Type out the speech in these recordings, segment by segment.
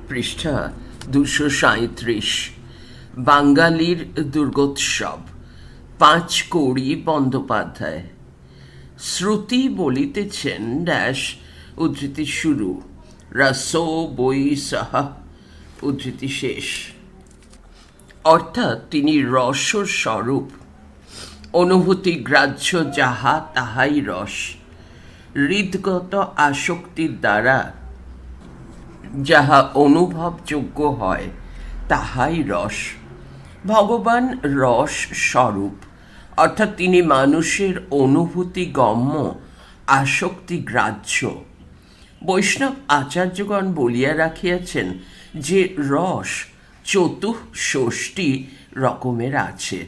পৃষ্ঠা 237। বাঙালির দুর্গোৎসব। 5 কৌড়ি বন্দ্যোপাধ্যায়। শ্রুতি বলিতেছেন ড্যাশ উদ্ধৃতি শুরু, রাসো বই সাহা উদ্ধৃতি শেষ। অর্থাৎ তিনি রসর স্বরূপ, অনুভূতি গ্রাহ্য যাহা তাহাই রস, হৃদগত আসক্তির দ্বারা যাহা অনুভবযোগ্য হয় তাহাই রস। ভগবান রস স্বরূপ, অর্থাৎ তিনি মানুষের অনুভূতি গম্য, আসক্তি গ্রাহ্য। বৈষ্ণব আচার্যগণ বলিয়া রাখিয়াছেন যে রস চতুষ্ষষ্টি রকমের আছে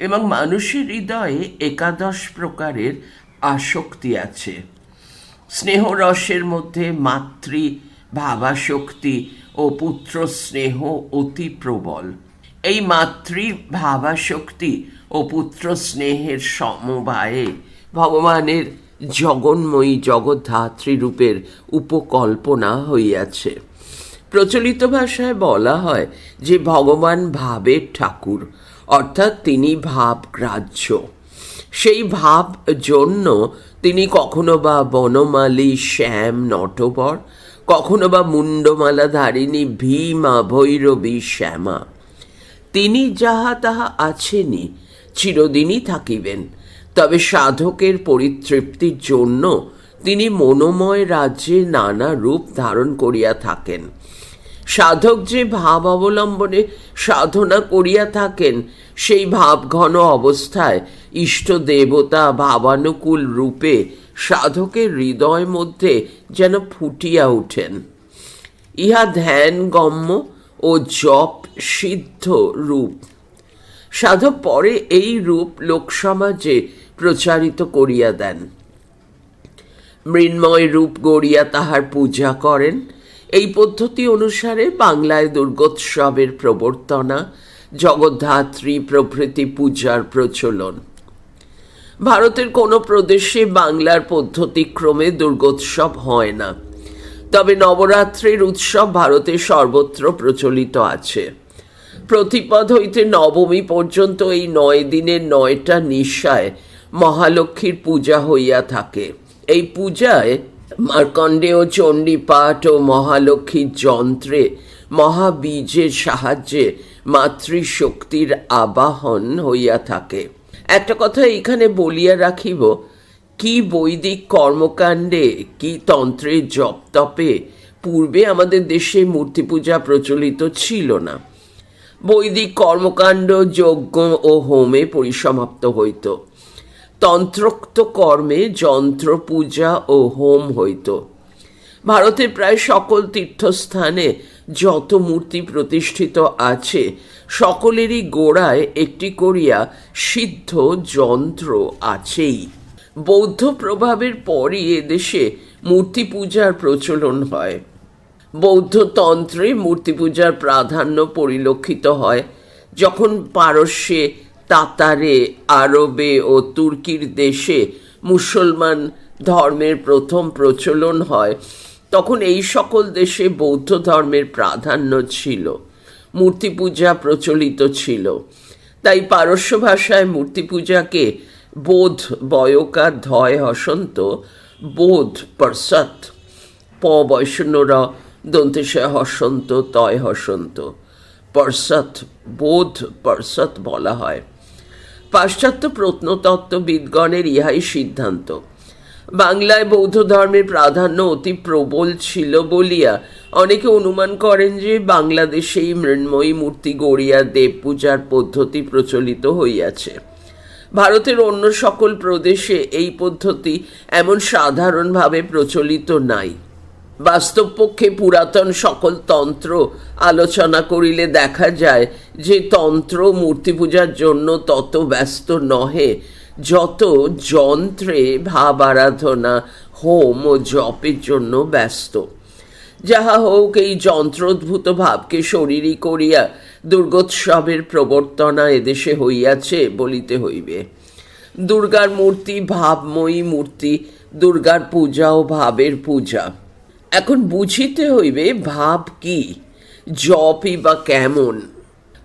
এবং মানুষের হৃদয়ে 11 প্রকারের আসক্তি আছে। স্নেহরসের মধ্যে মাতৃ ভাবাসক্তি ও পুত্র স্নেহ অতি প্রবল। এই মাতৃ ভাবাসক্তি ও পুত্র স্নেহের সমবায়ে ভগবানের জগন্ময়ী জগদ্ধাত্রী রূপের উপকল্পনা হইয়াছে। প্রচলিত ভাষায় বলা হয় যে ভগবান ভাবের ঠাকুর, অর্থাৎ তিনি ভাবগ্রাহ্য। সেই ভাব জন্য তিনি কখনো বা বনমালী শ্যাম নটবর, কখনো বা মুন্ডমালাধারিণী ভীমা ভৈরবী শ্যামা। তিনি যাহা তাহা আছেনই, চিরদিনই থাকিবেন। তবে সাধকের পরিতৃপ্তির জন্য তিনি মনোময় রাজ্যে নানা রূপ ধারণ করিয়া থাকেন। সাধক যে ভাব অবলম্বনে সাধনা করিয়া থাকেন, সেই ভাবঘন অবস্থায় ইষ্ট দেবতা ভাবানুকূল রূপে সাধকের হৃদয় মধ্যে যেন ফুটিয়া উঠেন। ইহা ধ্যান গম্য ও জপ সিদ্ধ রূপ। সাধক পরে এই রূপ লোকসমাজে প্রচারিত করিয়া দেন। মৃন্ময় রূপ গড়িয়া তাহার পূজা করেন। এই পদ্ধতি অনুসারে বাংলায় দুর্গোৎসবের প্রবর্তনা, জগদ্ধাত্রী প্রভৃতি পূজার প্রচলন। ভারতের কোনো প্রদেশে বাংলার পদ্ধতিক্রমে দুর্গোৎসব হয় না, তবে নবরাত্রির উৎসব ভারতে সর্বত্র প্রচলিত আছে। প্রতিপদ হইতে নবমী পর্যন্ত এই 9 দিনের 9টা নিশায় মহালক্ষ্মীর পূজা হইয়া থাকে। এই পূজায় মার্কণ্ডেয় চণ্ডীপাঠ ও মহালক্ষ্মীর যন্ত্রে মহাবীজের সাহায্যে মাতৃশক্তির আবাহন হইয়া থাকে। একটা কথা এখানে বলিয়া রাখিব, কি বৈদিক কর্মকাণ্ডে কি তন্ত্রের জপ তপে পূর্বে আমাদের দেশে মূর্তি পূজা প্রচলিত ছিল না। বৈদিক কর্মকাণ্ড যজ্ঞ ও হোমে পরিসমাপ্ত হইত। তন্ত্রোক্ত কর্মে যন্ত্র পূজা ও হোম হইত। ভারতের প্রায় সকল তীর্থস্থানে যত মূর্তি প্রতিষ্ঠিত আছে, সকলেরই গোড়ায় একটি করিয়া সিদ্ধ যন্ত্র আছেই। বৌদ্ধ প্রভাবের পরই এদেশে মূর্তি পূজার প্রচলন হয়। বৌদ্ধ তন্ত্রে মূর্তি পূজার প্রাধান্য পরিলক্ষিত হয় যখন পারস্যে, তাতারে, আরবে ও তুর্কির দেশে মুসলমান ধর্মের প্রথম প্রচলন হয়। তখন এই সকল দেশে বৌদ্ধ ধর্মের প্রাধান্য ছিল, মূর্তি পূজা প্রচলিত ছিল। তাই পারস্য ভাষায় মূর্তি পূজাকে বোধ বয়কার ধয় হসন্ত বোধ পর্ষৎ, প বৈষ্ণর দন্তেশয় হসন্ত তয় হসন্ত পর্ষৎ, বোধ পর্ষৎ বলা হয়। পাশ্চাত্য প্রত্নতত্ত্ববিদগণের ইহাই সিদ্ধান্ত। বাংলায় বৌদ্ধ ধর্মের প্রাধান্য অতি প্রবল ছিল বলিয়া অনেকে অনুমান করেন যে বাংলাদেশেই মৃন্ময়ী মূর্তি গড়িয়া দেব পূজার পদ্ধতি প্রচলিত হইয়াছে। ভারতের অন্য সকল প্রদেশে এই পদ্ধতি এমন সাধারণভাবে প্রচলিত নাই। বাস্তবপক্ষে পুরাতন সকল তন্ত্র আলোচনা করিলে দেখা যায় যে তন্ত্র মূর্তি পূজার জন্য তত ব্যস্ত নহে যত যন্ত্রে ভাব আরাধনা, হোম ও জপের জন্য ব্যস্ত। যাহা হোক, এই যন্ত্রোদ্ভূত ভাবকে শরীরী করিয়া দুর্গোৎসবের প্রবর্তনা এদেশে হইয়াছে বলিতে হইবে। দুর্গার মূর্তি ভাবময়ী মূর্তি, দুর্গার পূজা ও ভাবের পূজা। এখন বুঝিতে হইবে ভাব কি জপই বা কেমন,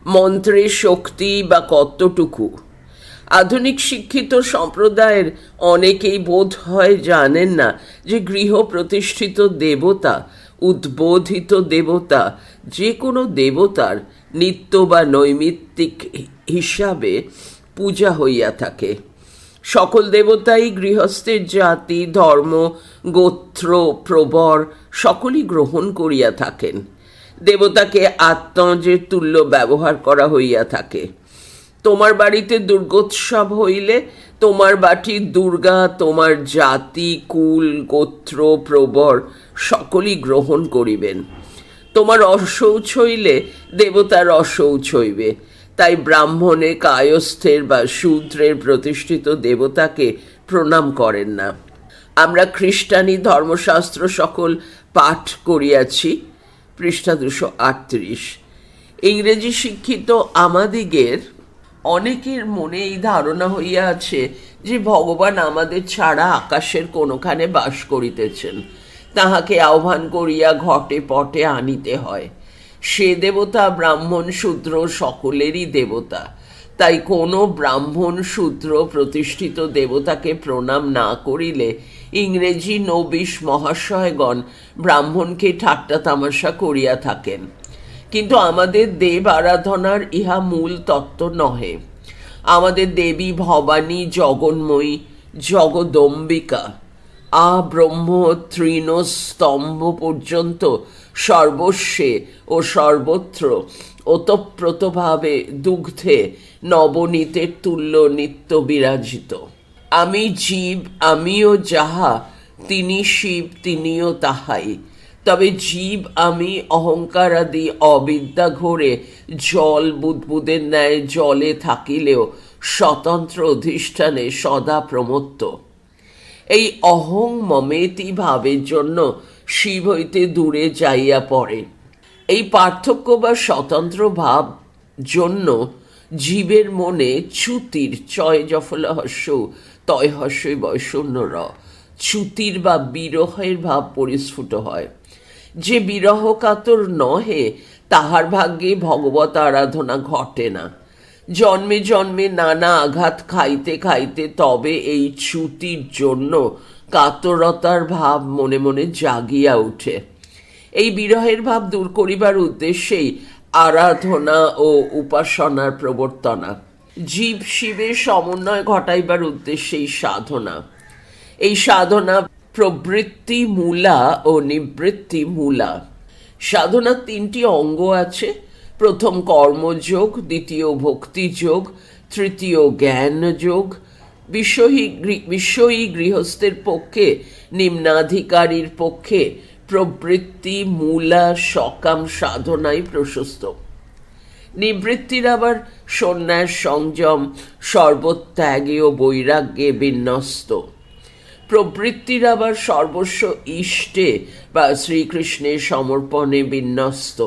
মন্ত্রের শক্তি বা কতটুকু? আধুনিক শিক্ষিত সম্প্রদায়ের অনেকেই বোধ হয় জানেন না যে গৃহ প্রতিষ্ঠিত দেবতা, উদ্বোধিত দেবতা, যে কোনো দেবতার নিত্য বা নৈমিত্তিক হিসাবে পূজা হইয়া থাকে। সকল দেবতাই গৃহস্থের জাতি, ধর্ম, গোত্র, প্রবর সকলই গ্রহণ করিয়া থাকেন। দেবতাকে আত্মজের তুল্য ব্যবহার করা হইয়া থাকে। তোমার বাড়িতে দুর্গোৎসব হইলে তোমার বাটির দুর্গা তোমার জাতি, কুল, গোত্র, প্রবর সকলই গ্রহণ করিবেন। তোমার অশৌচ হইলে দেবতার অশৌচ হইবে। তাই ব্রাহ্মণে কায়স্থের বা শূদ্রের প্রতিষ্ঠিত দেবতাকে প্রণাম করেন না। আমরা খ্রিস্টানি ধর্মশাস্ত্র সকল পাঠ করিয়াছি, পৃষ্ঠা 238। ইংরেজি শিক্ষিত আমাদিগের অনেকের মনে এই ধারণা হইয়া আছে যে ভগবান আমাদের ছাড়া আকাশের কোনোখানে বাস করিতেছেন, তাহাকে আহ্বান করিয়া ঘটে পটে আনিতে হয়। সে দেবতা ব্রাহ্মণ শূদ্র সকলেরই দেবতা। তাই কোনো ব্রাহ্মণ শূদ্র প্রতিষ্ঠিত দেবতাকে প্রণাম না করিলে ইংরেজি নবিশ মহাশয়গণ ব্রাহ্মণকে ঠাট্টা তামাশা করিয়া থাকেন। কিন্তু আমাদের দেব আরাধনার ইহা মূল তত্ত্ব নহে। আমাদের দেবী ভবানী জগন্ময়ী, জগদম্বিকা, ব্রহ্ম তৃণ স্তম্ভ পর্যন্ত সর্বস্বে ও সর্বত্র ওতপ্রোতভাবে দুগ্ধে নবনীতের তুল্য নিত্য বিরাজিত। আমি জীব, আমিও যাহা, তিনি শিব, তিনিও তাহাই। তবে জীব আমি অহংকারাদি অবিদ্যা ঘোরে জল বুদ্বুদের ন্যায় জলে থাকিলেও স্বতন্ত্র অধিষ্ঠানে সদা প্রমত্ত। এই অহং মমেতি ভাবের জন্য শিব হইতে দূরে যাইয়া পড়ে। এই পার্থক্য বা স্বতন্ত্র ভাব জন্য জীবের মনে চ্যুতির, চয় জফল হস্য তয় হস্যই বৈষণ্য র, চ্যুতির বা বিরহের ভাব পরিস্ফুট হয়। যে বিরহ কাতর নহে তাহার ভাগ্যে ভগবত আরাধনা ঘটে না। জন্মে জন্মে নানা আঘাত খাইতে খাইতে তবে এই চ্যুতির জন্য কাতরতার ভাব মনে মনে জাগিয়া উঠে। এই বিরহের ভাব দূর করিবার উদ্দেশ্যেই আরাধনা ও উপাসনার প্রবর্তনা। জীব শিবের সমন্বয় ঘটাইবার উদ্দেশ্যেই সাধনা। এই সাধনা প্রবৃত্তি মূলা ও নিবৃত্তি মূলা। সাধনার 3টি অঙ্গ আছে। প্রথম কর্মযোগ, দ্বিতীয় ভক্তিযোগ, তৃতীয় জ্ঞান যোগ। বিষয়ী গৃহস্থের পক্ষে, নিম্নাধিকারীর পক্ষে প্রবৃত্তি মূলা সকাম সাধনাই প্রশস্ত। নিবৃত্তির আবার সন্ন্যাস, সংযম, সর্বত্যাগে ও বৈরাগ্যে বিন্যস্ত। প্রবৃত্তির আবার সর্বস্ব ইষ্টে বা শ্রীকৃষ্ণের সমর্পণে বিন্যস্ত।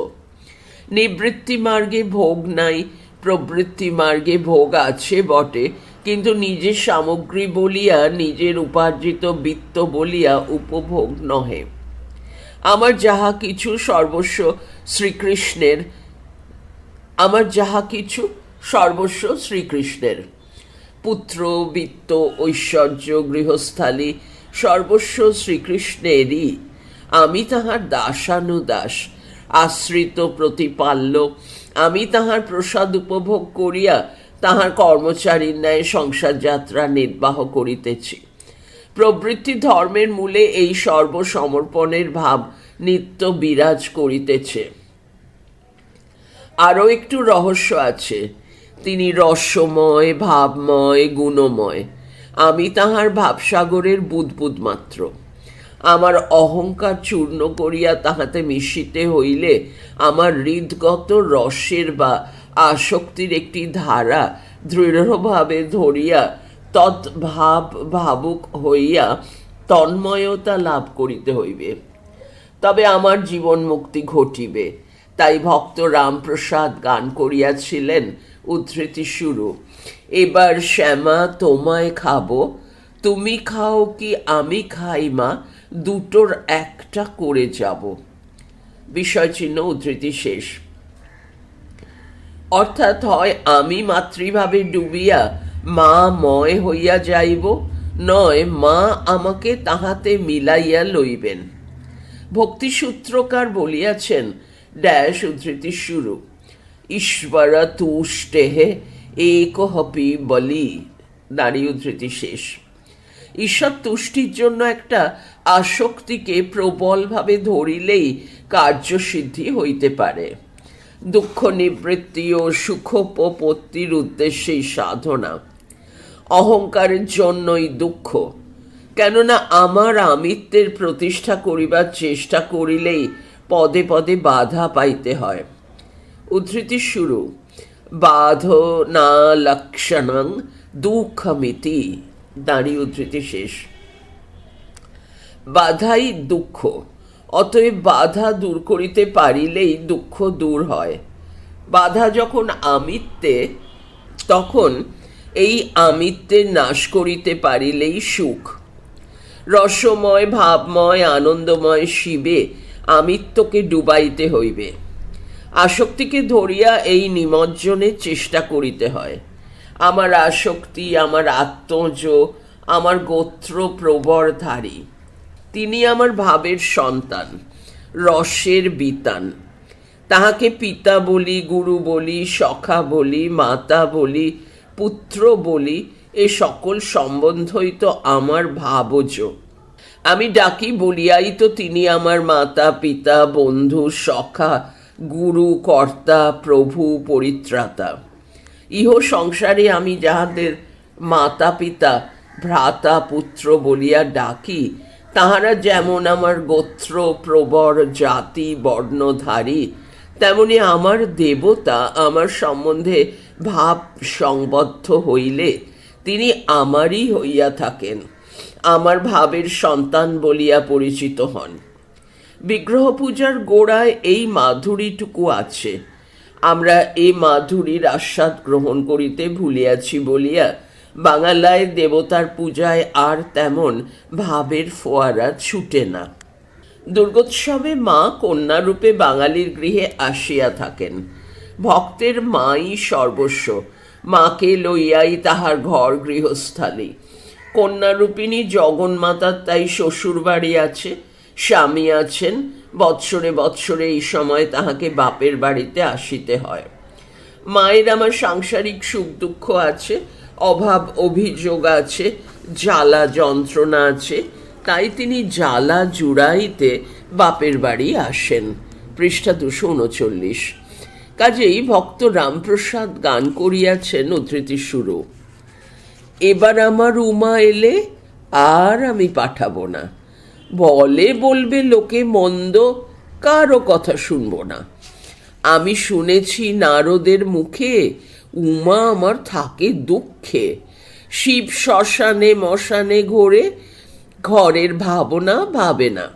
নিবৃত্তি মার্গে ভোগ নাই, প্রবৃত্তি মার্গে ভোগ আছে বটে, কিন্তু নিজের সামগ্রী বলিয়া, নিজের উপার্জিত বিত্ত বলিয়া উপভোগ নহে। আমার যাহা কিছু সর্বস্ব শ্রীকৃষ্ণের, পুত্র, বিত্ত, ঐশ্বর্য, গৃহস্থালী সর্বস্ব শ্রীকৃষ্ণেরই। আমি তাহার দাসানুদাস, আশ্রিত, প্রতিপাল্য। আমি তাহার প্রসাদ উপভোগ করিয়া তাহার কর্মচারীর ন্যায় সংসার যাত্রা নির্বাহ করিতেছি। প্রবৃত্তি ধর্মের মূলে এই সর্বসমর্পণের ভাব নিত্য বিরাজ করিতেছে। আরও একটু রহস্য আছে। তিনি রসময়, ভাবময়, গুণময়। আমি তাহার ভাবসাগরের বুদ্বুদ মাত্র। আমার অহংকার চূর্ণ করিয়া তাহাতে মিশিতে হইলে আমার হৃদগত রসের বা আসক্তির একটি ধারা দৃঢ়ভাবে ধরিয়া তদ্ভাব ভাবুক হইয়া তন্ময়তা লাভ করিতে হইবে। তবে আমার জীবন মুক্তি ঘটিবে। তাই ভক্ত রামপ্রসাদ গান করিয়াছিলেন, উদ্ধৃতি শুরু: এবার শ্যামা তোমায় খাবো, তুমি খাও কি আমি খাই মা, দুটোর একটা করে যাব। বিষয়চিহ্ন উদ্ধৃতি শেষ। অর্থাৎ হয় আমি মাতৃভাবে ডুবিয়া মা ময় হইয়া যাইব, নয় মা আমাকে তাহাতে মিলাইয়া লইবেন। ভক্তিসূত্রকার বলিয়াছেন ড্যাশ উদ্ধৃতি শুরু, ঈশ্বর তুষ্টেহে একহপি বলি, নারী উদ্ধৃতি শেষ। ঈশ্বর তুষ্টির জন্য একটা আসক্তিকে প্রবলভাবে ধরিলেই কার্যসিদ্ধি হইতে পারে। দুঃখ নিবৃত্তি ও সুখোপপত্তির উদ্দেশ্যেই সাধনা। অহংকারের জন্যই দুঃখ, কেননা আমার আমিত্বের প্রতিষ্ঠা করিবার চেষ্টা করিলেই পদে পদে বাধা পাইতে হয়। উদ্ধৃতি শুরু, বাধ না লক্ষণং দুঃখমিতি, দাঁড়ি উদ্ধৃতি শেষ। বাধাই দুঃখ, অতএব বাধা দূর করিতে পারিলেই দুঃখ দূর হয়। বাধা যখন আমিত্বে, তখন এই আমিত্বের নাশ করিতে পারিলেই সুখ। রসময় ভাবময় আনন্দময় শিবে আমিত্বকে ডুবাইতে হইবে। আসক্তিকে ধরিয়া এই নিমজ্জনের চেষ্টা করিতে হয়। আমার আসক্তি আমার আত্মজ, আমার গোত্র প্রবরধারী। তিনি আমার ভাবের সন্তান, রসের বিতান। তাহাকে পিতা বলি, গুরু বলি, সখা বলি, মাতা বলি, পুত্র বলি, এ সকল সম্বন্ধই তো আমার ভাবজ। আমি ডাকি বলিয়াই তো তিনি আমার মাতা পিতা বন্ধু সখা গুরু কর্তা প্রভু পরিত্রাতা। ইহ সংসারে আমি যাহাদের মাতা পিতা ভ্রাতা পুত্র বলিয়া ডাকি, তাহারা যেমন আমার গোত্র প্রবর জাতি বর্ণধারী, তেমনি আমার দেবতা আমার সম্বন্ধে ভাব সংবদ্ধ হইলে তিনি আমারই হইয়া থাকেন, আমার ভাবের সন্তান বলিয়া পরিচিত হন। বিগ্রহ পূজার গোড়ায় এই মাধুরীটুকু আছে। আমরা এই মাধুরীর আস্বাদ গ্রহণ করিতে ভুলিয়াছি বলিয়া বাঙালায় দেবতার পূজায় আর তেমন ভাবের ফোয়ারা ছুটে না। দুর্গোৎসবে মা কন্যারূপে বাঙালির গৃহে আসিয়া থাকেন। ভক্তের মাই সর্বস্ব, মাকে লইয়াই তাহার ঘর গৃহস্থালী। কন্যারূপিণী জগন্মাতার তাই শ্বশুর বাড়ি আছে, স্বামী আছেন, বৎসরে বৎসরে এই সময় তাহাকে বাপের বাড়িতে আসিতে হয়। মায়ের আমার সাংসারিক সুখ দুঃখ আছে, অভাব অভিযোগ আছে, জ্বালা যন্ত্রণা আছে, তাই তিনি জ্বালা জুড়াইতে বাপের বাড়ি আসেন। পৃষ্ঠা 239। কাজেই ভক্ত রামপ্রসাদ গান করিয়াছেন উদ্ধৃতি শুরু, এবার আমার উমা এলে আর আমি পাঠাবো না, বলে বলবে লোকে মন্দ, কারো কথা শুনবো না। আমি শুনেছি নারদের মুখে উমা আমার থাকে দুঃখে, শিব শ্মশানে মশানে ঘোরে, ঘরের ভাবনা ভাবে না।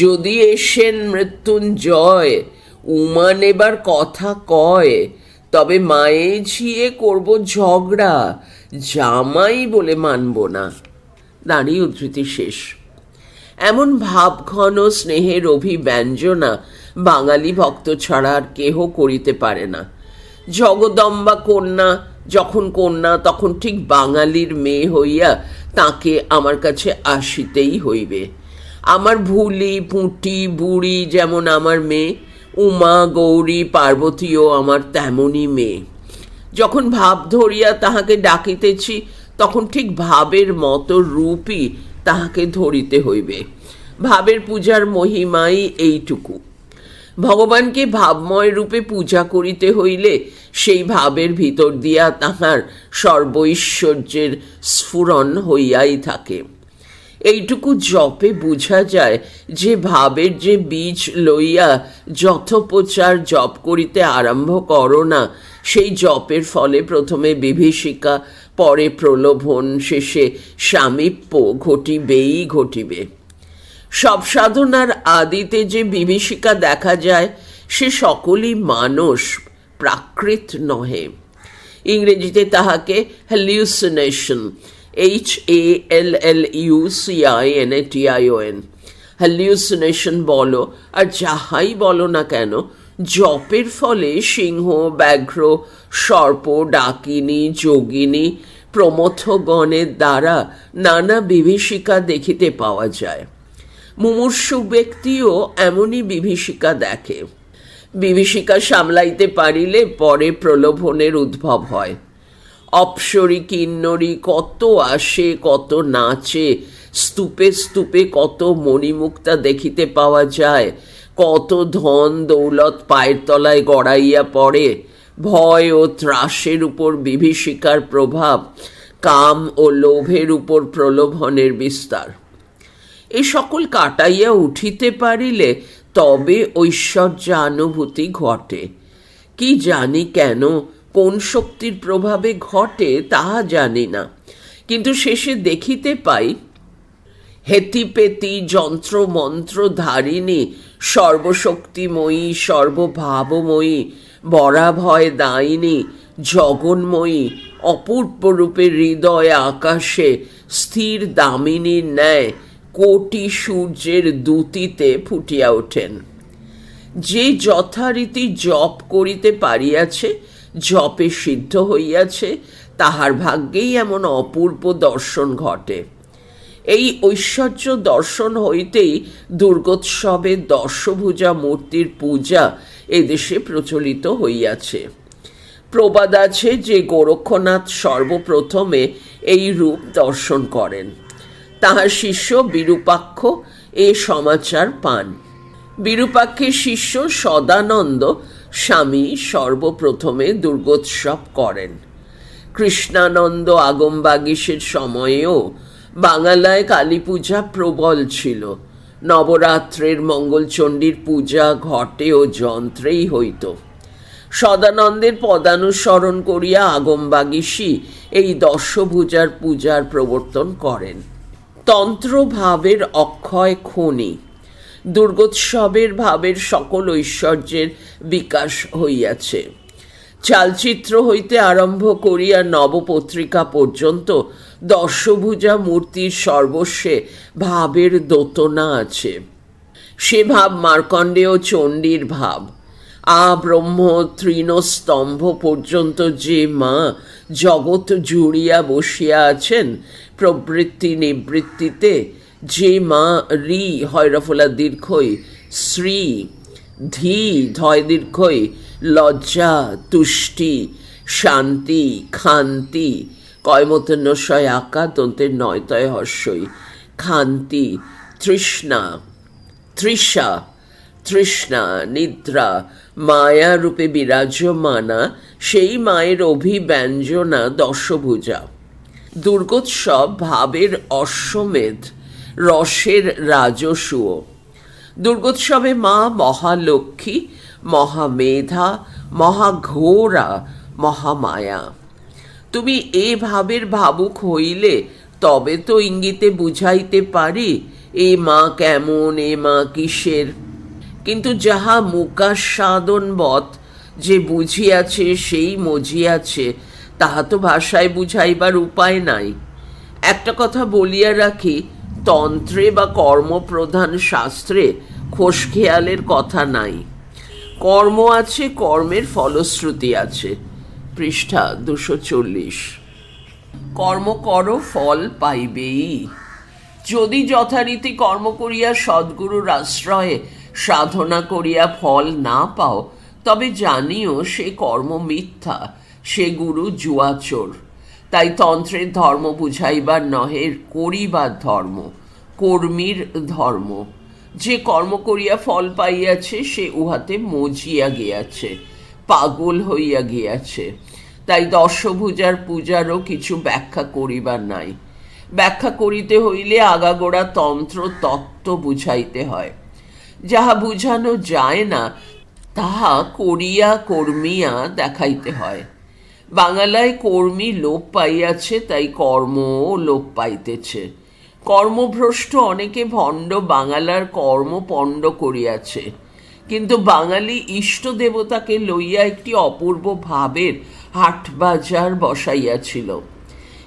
যদি এসেন মৃত্যুঞ্জয় উমা নেবার কথা কয়, তবে মায়ে ঝিয়ে করব ঝগড়া, জামাই বলে মানব না। দাঁড়ি উদ্ধৃতি শেষ। এমন ভাবঘন স্নেহের অভিব্যঞ্জনা বাঙালি ভক্ত ছাড়া আর কেহ করিতে পারে না। জগদম্বা কন্যা যখন কন্যা, তখন ঠিক বাঙালির মেয়ে হইয়া তাকে আমার কাছে আসিতেই হইবে। আমার ভুলি পুঁটি বুড়ি যেমন আমার মেয়ে, উমা গৌরী পার্বতীও আমার তেমনই মেয়ে। যখন ভাব ধরিয়া তাহাকে ডাকিতেছি, তখন ঠিক ভাবের মতো রূপই তাহাকে ধরিতে হইবে। ভাবের পূজার মহিমাই এইটুকু। ভগবানকে ভাবময় রূপে পূজা করিতে হইলে সেই ভাবের ভিতর দিয়া তাহার সর্বৈশ্বর্যের স্ফুরণ হইয়াই থাকে। এইটুকু জপে বুঝা যায় যে ভাবের যে বীজ লইয়া যথোপচার জপ করিতে আরম্ভ করো না, সেই জপের ফলে প্রথমে বিভীষিকা, পরে প্রলোভন, শেষে সামীপ্য ঘটিবেই ঘটিবে। সব সাধনার আদিতে যে বিভীষিকা দেখা যায় সে সকলই মানস, প্রাকৃত নহে। ইংরেজিতে তাহাকে হ্যালিউসিনেশন, HALLUCINATION, হ্যালিউসিনেশন বলো আর যাহাই বলো না কেন, জপের ফলে সিংহ, ব্যাঘ্র, সর্প, ডাকিনী, যোগিনী প্রমথগণের দ্বারা নানা বিভীষিকা দেখিতে পাওয়া যায়। মুমূর্ষু ব্যক্তিও এমনই বিভীষিকা দেখে। বিভীষিকা সামলাইতে পারিলে পরে প্রলোভনের উদ্ভব হয়। অপ্সরী কিন্নরী কত আসে, কত নাচে, স্তূপে স্তূপে কত মণিমুক্তা দেখিতে পাওয়া যায়, কত ধন দৌলত পায়ের তলায় গড়াইয়া পড়ে। ভয় ও ত্রাসের উপর বিভীষিকার প্রভাব, কাম ও লোভের উপর প্রলোভনের বিস্তার। এই সকল কাটাইয়া উঠিতে পারিলে তবে ঐশ্বর্যানুভূতি ঘটে। কি জানি কেন, কোন শক্তির প্রভাবে ঘটে তাহা জানি না, কিন্তু শেষে দেখিতে পাই হেতিপেতি যন্ত্রমন্ত্র ধারিণী, সর্বশক্তিময়ী, সর্বভাবময়ী, বরাভয় দায়িনী, জগন্ময়ী, অপূর্ব রূপে হৃদয় আকাশে স্থির দামিনীর ন্যায় কোটি সূর্যের দ্যুতিতে ফুটিয়া ওঠেন। যে যথারীতি জপ করিতে পারিয়াছে, জপে সিদ্ধ হইয়াছে, তাহার ভাগ্যেই এমন অপূর্ব দর্শন ঘটে। এই ঐশ্বর্য দর্শন হইতেই দুর্গোৎসবে দশভুজা মূর্তির পূজা এদেশে প্রচলিত হইয়াছে। প্রবাদ আছে যে গোরক্ষনাথ সর্বপ্রথমে এই রূপ দর্শন করেন। তাহার শিষ্য বিরূপাক্ষ এ সমাচার পান। বিরূপাক্ষের শিষ্য সদানন্দ স্বামী সর্বপ্রথমে দুর্গোৎসব করেন। কৃষ্ণানন্দ আগমবাগীশের সময়েও বাংলায় কালী পূজা প্রবল ছিল। নবরাত্রের মঙ্গলচণ্ডীর পূজা ঘটে ও যন্ত্রেই হইত। সদানন্দের পদানুসরণ করিয়া আগমবাগীশী এই দশভুজার পূজার প্রবর্তন করেন। তন্ত্রভাবের অক্ষয় খনি, দুর্গোৎসবের ভাবের সকল ঐশ্বর্যের বিকাশ হইয়াছে। চালচিত্র হইতে আরম্ভ করিয়া নবপত্রিকা পর্যন্ত দশভুজা মূর্তির সর্বস্বে ভাবের দোতনা আছে। সে ভাব মার্কণ্ডেয় চণ্ডীর ভাব। ব্রহ্ম তৃণস্তম্ভ পর্যন্ত যে মা জগৎ জুড়িয়া বসিয়া আছেন প্রবৃত্তি নিবৃত্তিতে, যে মা রি হয়রফলা দীর্ঘই, শ্রী ধী ধয় দীর্ঘই, লজ্জা, তুষ্টি, শান্তি, খান্তি, কয়মতন্বশয় আকা দন্তের নয়তয় হর্ষই, খান্তি, তৃষ্ণা, তৃষা, তৃষ্ণা, নিদ্রা, মায়া রূপে বিরাজমানা, সেই মায়ের অভিব্যঞ্জনা দশভুজা। দুর্গোৎসব ভাবের অশ্বমেধ, রসের রাজসূয়। দুর্গোৎসবে মা মহালক্ষ্মী, মহামেধা, মহাঘোরা, মহামায়া। তুমি এ ভাবের ভাবুক হইলে তবে তো ইঙ্গিতে বুঝাইতে পারি এ মা কেমন, এ মা কিসের। কিন্তু যাহা মুকাস্বাদনবৎ যে বুঝিয়াছে সেই মজিয়াছে, তাহা তো ভাষায় বুঝাইবার উপায় নাই। একটা কথা বলিয়া রাখি, তন্ত্রে বা কর্মপ্রধান শাস্ত্রে খোশখেয়ালের কথা নাই। কর্ম আছে, কর্মের ফলশ্রুতি আছে। পৃষ্ঠা 240। কর্ম করো, ফল পাইবেই। যদি যথারীতি কর্ম করিয়া সদ্গুরুর আশ্রয়ে সাধনা করিয়া ফল না পাও, তবে জানিও সে কর্ম মিথ্যা, সে গুরু জুয়াচোর। তাই তন্ত্রের ধর্ম বুঝাইবার নহে, করিবার ধর্ম, কর্মীর ধর্ম। যে কর্ম করিয়া ফল পাইয়াছে সে উহাতে মজিয়া গিয়াছে, পাগল হইয়া গিয়াছে। তাই দশভুজার পূজারও কিছু ব্যাখ্যা করিবার নাই। ব্যাখ্যা করিতে হইলে আগাগোড়া তন্ত্র তত্ত্ব বুঝাইতে হয়। যাহা বুঝানো যায় না তাহা করিয়া কর্মিয়া দেখাইতে হয়। বাংলায় কর্মী লোপ পাইয়াছে, তাই কর্মও লোপ পাইতেছে। কর্মভ্রষ্ট অনেকে ভণ্ড বাঙালার কর্ম পণ্ড করিয়াছে। কিন্তু বাঙালি ইষ্ট দেবতাকে লইয়া একটি অপূর্ব ভাবের হাট বাজার বসাইয়াছিল।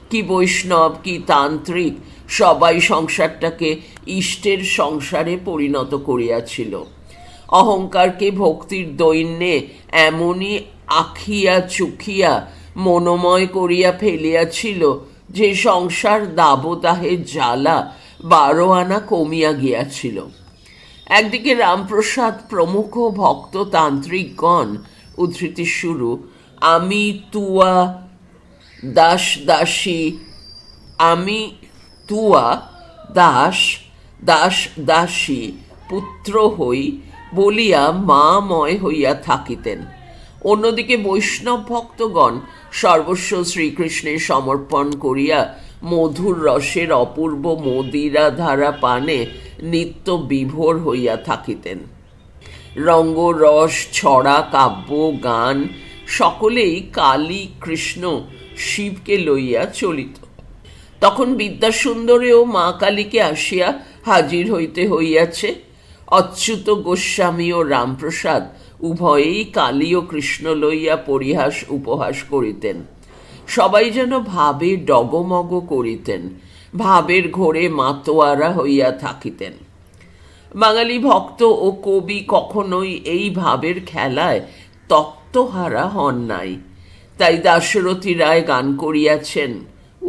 কি বৈষ্ণব, কি তান্ত্রিক, সবাই সংসারটাকে ইষ্টের সংসারে পরিণত করিয়াছিল। অহংকারকে ভক্তির দৈন্যে এমনই আখিয়া চুখিয়া মনোময় করিয়া ফেলিয়াছিল যে সংসার দাবদাহের জ্বালা 12 আনা কমিয়া গিয়াছিল। একদিকে রামপ্রসাদ প্রমুখ ভক্ত তান্ত্রিকগণ, উদ্ধৃতি শুরু, আমি তুয়া দাস দাসী, আমি তুয়া দাস দাস দাসী পুত্র হই বলিয়া মাময় হইয়া থাকিতেন। অন্যদিকে বৈষ্ণব ভক্তগণ সর্বস্ব শ্রীকৃষ্ণের সমর্পণ করিয়া মধুর রসের অপূর্ব মদিরা ধারা পানে নিত্য বিভোর হইয়া থাকিতেন। রঙ্গ রস ছড়া কাব্য গান সকলেই কালী কৃষ্ণ শিবকে লইয়া চলিত। তখন বিদ্যাসুন্দরেও মা কালীকে আসিয়া হাজির হইতে হইয়াছে। অচ্যুত গোস্বামী ও রামপ্রসাদ উভয়েই কালী ও কৃষ্ণ লইয়া পরিহাস উপহাস করিতেন। সবাই যেন ভাবে ডগমগ করিতেন, ভাবের ঘোরে মাতোয়ারা হইয়া থাকিতেন। বাঙালি ভক্ত ও কবি কখনোই এই ভাবের খেলায় তত্ত্বহারা হন নাই। তাই দাশরথী রায় গান করিয়াছেন,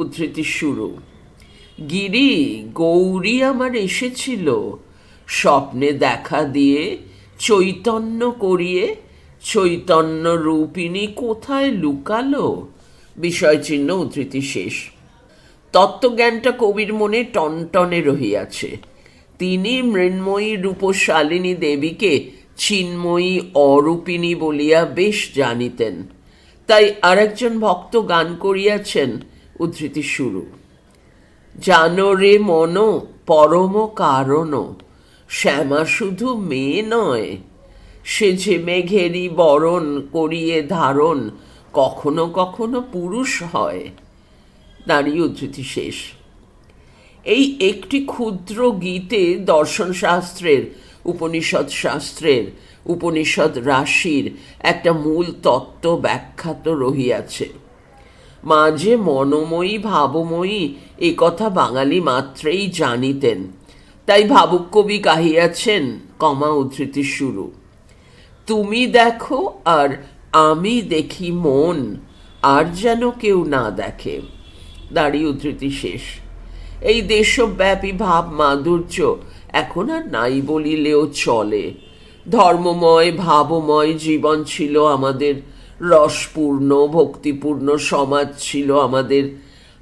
উদ্ধৃতি শুরু, গিরি গৌরী আমার এসেছিল, স্বপ্নে দেখা দিয়ে চৈতন্য করিয়ে, চৈতন্য রূপিণী কোথায় লুকালো, বিষয়চিহ্ন উদ্ধৃতি শেষ। তত্ত্বজ্ঞানটা কবির মনে টনটনে রহিয়াছে। তিনি মৃন্ময়ী রূপশালিনী দেবীকে চিন্ময়ী অরূপিণী বলিয়া বেশ জানিতেন। তাই আরেকজন ভক্ত গান করিয়াছেন, উদ্ধৃতি শুরু, জানো রে মন পরম কারণ, শ্যামা শুধু মেয়ে নয়, সে যে মেঘেরই বরণ করিয়ে ধারণ কখনো কখনো পুরুষ হয়, দাঁড়িয়ে উদ্ধৃতি শেষ। এই একটি ক্ষুদ্র গীতে দর্শন শাস্ত্রের, উপনিষদ শাস্ত্রের, উপনিষদ রাশির একটা মূল তত্ত্ব ব্যাখ্যাত রহিয়াছে। মা যে মনোময়ী ভাবময়ী এ কথা বাঙালি মাত্রেই জানিতেন। তাই ভাবুক কবি গাহিয়াছেন, উদ্ধৃতি শুরু, তুমি দেখো আর আমি দেখি মন, আর যেন কেউ না দেখে, দাঁড়িয়ে উদ্ধৃতি শেষ। এই দেশব্যাপী ভাব মাধুর্য এখন আর নাই বলিলেও চলে। ধর্মময় ভাবময় জীবন ছিল আমাদের, রসপূর্ণ ভক্তিপূর্ণ সমাজ ছিল আমাদের।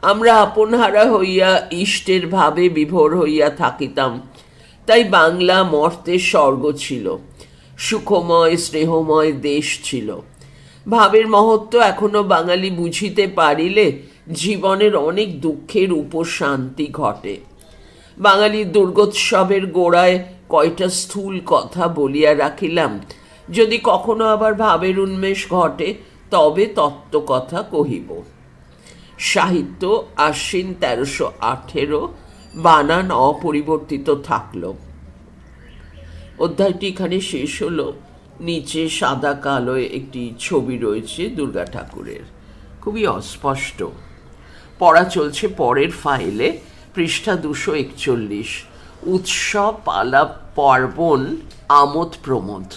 আমরা আপনহারা হইয়া ইষ্টের ভাবে বিভোর হইয়া থাকিতাম। তাই বাংলা মর্তের স্বর্গ ছিল, সুখময় স্নেহময় দেশ ছিল। ভাবের মহত্ব এখনো বাঙালি বুঝিতে পারিলে জীবনের অনেক দুঃখের উপশান্তি ঘটে। বাঙালির দুর্গোৎসবের গোড়ায় কয়টা স্থূল কথা বলিয়া রাখিলাম। যদি কখনো আবার ভাবের উন্মেষ ঘটে তবে তত্ত্বকথা কহিব। সাহিত্য আশ্বিন 1318, বানান অপরিবর্তিত থাকল। অধ্যায়টি এখানে শেষ হলো। নিচে সাদা কালোয় একটি ছবি রয়েছে দুর্গা ঠাকুরের, খুবই অস্পষ্ট। পড়া চলছে পরের ফাইলে, পৃষ্ঠা 241, উৎসব পালা পার্বণ আমোদ প্রমোদ।